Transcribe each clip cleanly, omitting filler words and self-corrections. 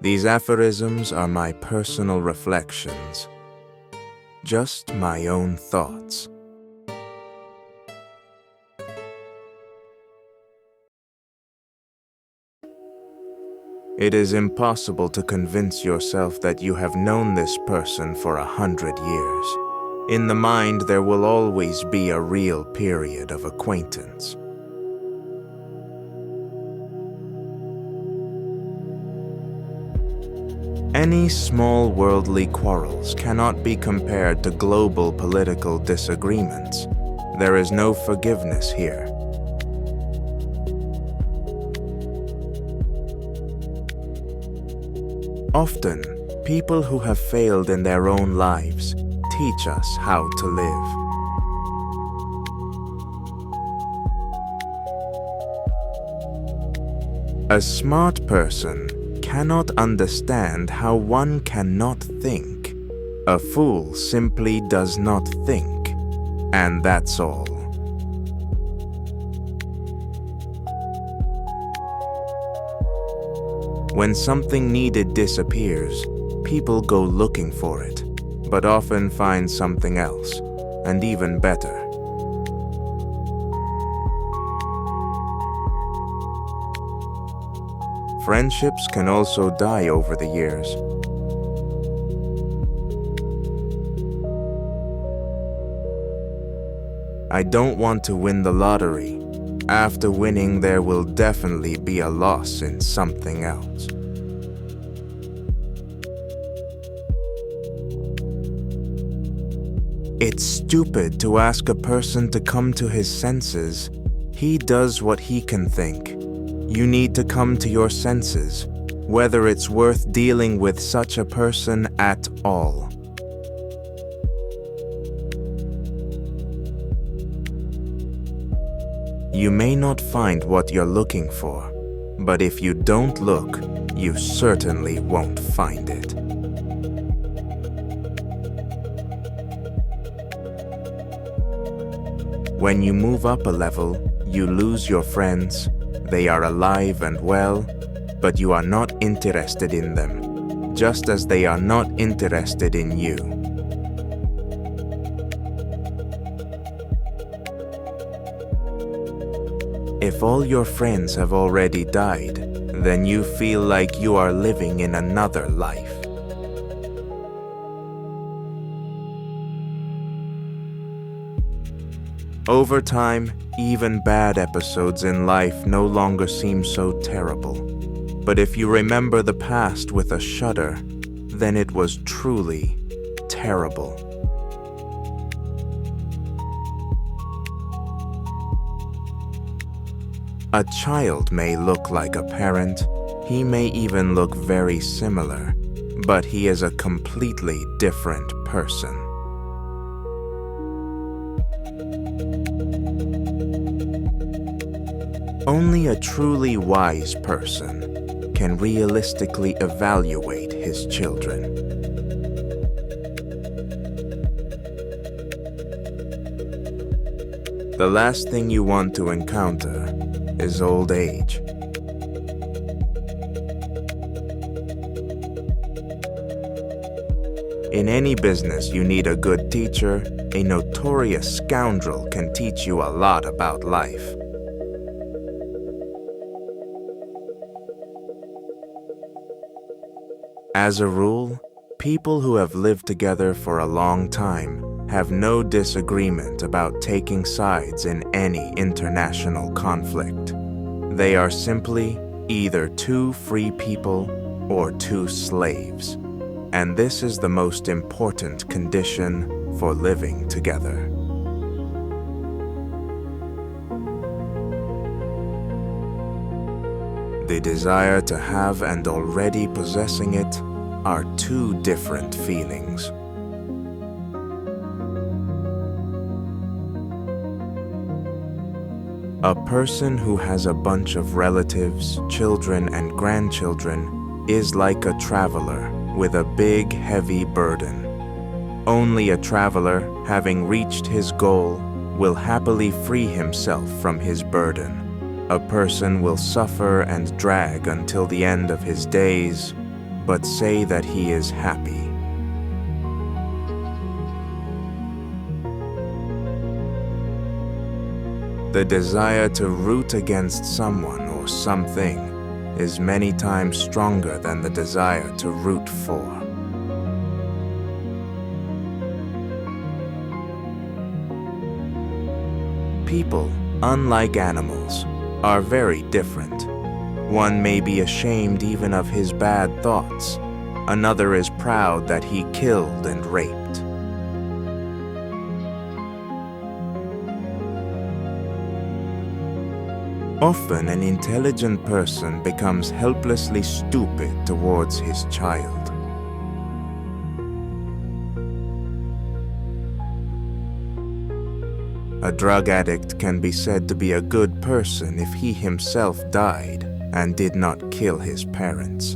These aphorisms are my personal reflections, just my own thoughts. It is impossible to convince yourself that you have known this person for 100 years. In the mind, there will always be a real period of acquaintance. Any small worldly quarrels cannot be compared to global political disagreements. There is no forgiveness here. Often, people who have failed in their own lives teach us how to live. A smart person cannot understand how one cannot think. A fool simply does not think, and that's all. When something needed disappears, people go looking for it, but often find something else, and even better. Friendships can also die over the years. I don't want to win the lottery. After winning, there will definitely be a loss in something else. It's stupid to ask a person to come to his senses. He does what he can think. You need to come to your senses, whether it's worth dealing with such a person at all. You may not find what you're looking for, but if you don't look, you certainly won't find it. When you move up a level, you lose your friends. They are alive and well, but you are not interested in them, just as they are not interested in you. If all your friends have already died, then you feel like you are living in another life. Over time, even bad episodes in life no longer seem so terrible. But if you remember the past with a shudder, then it was truly terrible. A child may look like a parent, he may even look very similar, but he is a completely different person. Only a truly wise person can realistically evaluate his children. The last thing you want to encounter is old age. In any business, you need a good teacher. A notorious scoundrel can teach you a lot about life. As a rule, people who have lived together for a long time have no disagreement about taking sides in any international conflict. They are simply either two free people or two slaves, and this is the most important condition for living together. The desire to have and already possessing it are two different feelings. A person who has a bunch of relatives, children, and grandchildren is like a traveler with a big, heavy burden. Only a traveler, having reached his goal, will happily free himself from his burden. A person will suffer and drag until the end of his days, but say that he is happy. The desire to root against someone or something is many times stronger than the desire to root for. People, unlike animals, are very different. One may be ashamed even of his bad thoughts. Another is proud that he killed and raped. Often an intelligent person becomes helplessly stupid towards his child. A drug addict can be said to be a good person if he himself died and did not kill his parents.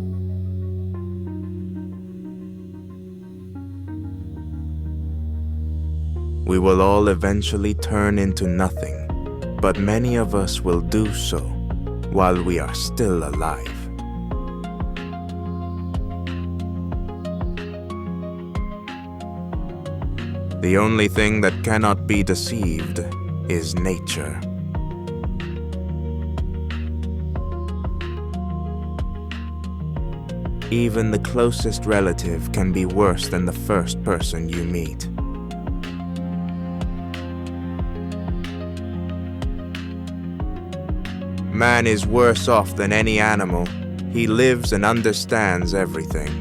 We will all eventually turn into nothing, but many of us will do so while we are still alive. The only thing that cannot be deceived is nature. Even the closest relative can be worse than the first person you meet. Man is worse off than any animal. He lives and understands everything.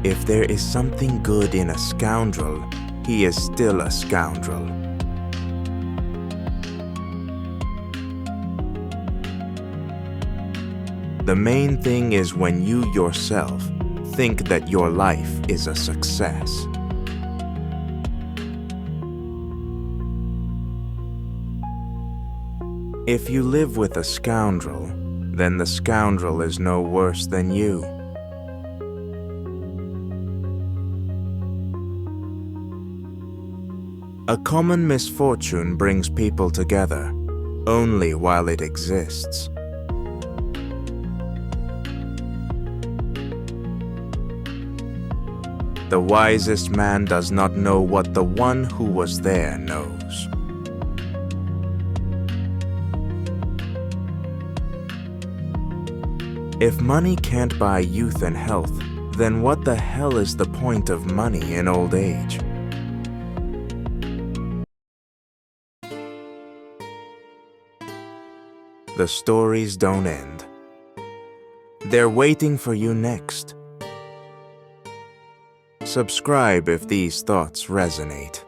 If there is something good in a scoundrel, he is still a scoundrel. The main thing is when you yourself think that your life is a success. If you live with a scoundrel, then the scoundrel is no worse than you. A common misfortune brings people together only while it exists. The wisest man does not know what the one who was there knows. If money can't buy youth and health, then what the hell is the point of money in old age? The stories don't end. They're waiting for you next. Subscribe if these thoughts resonate.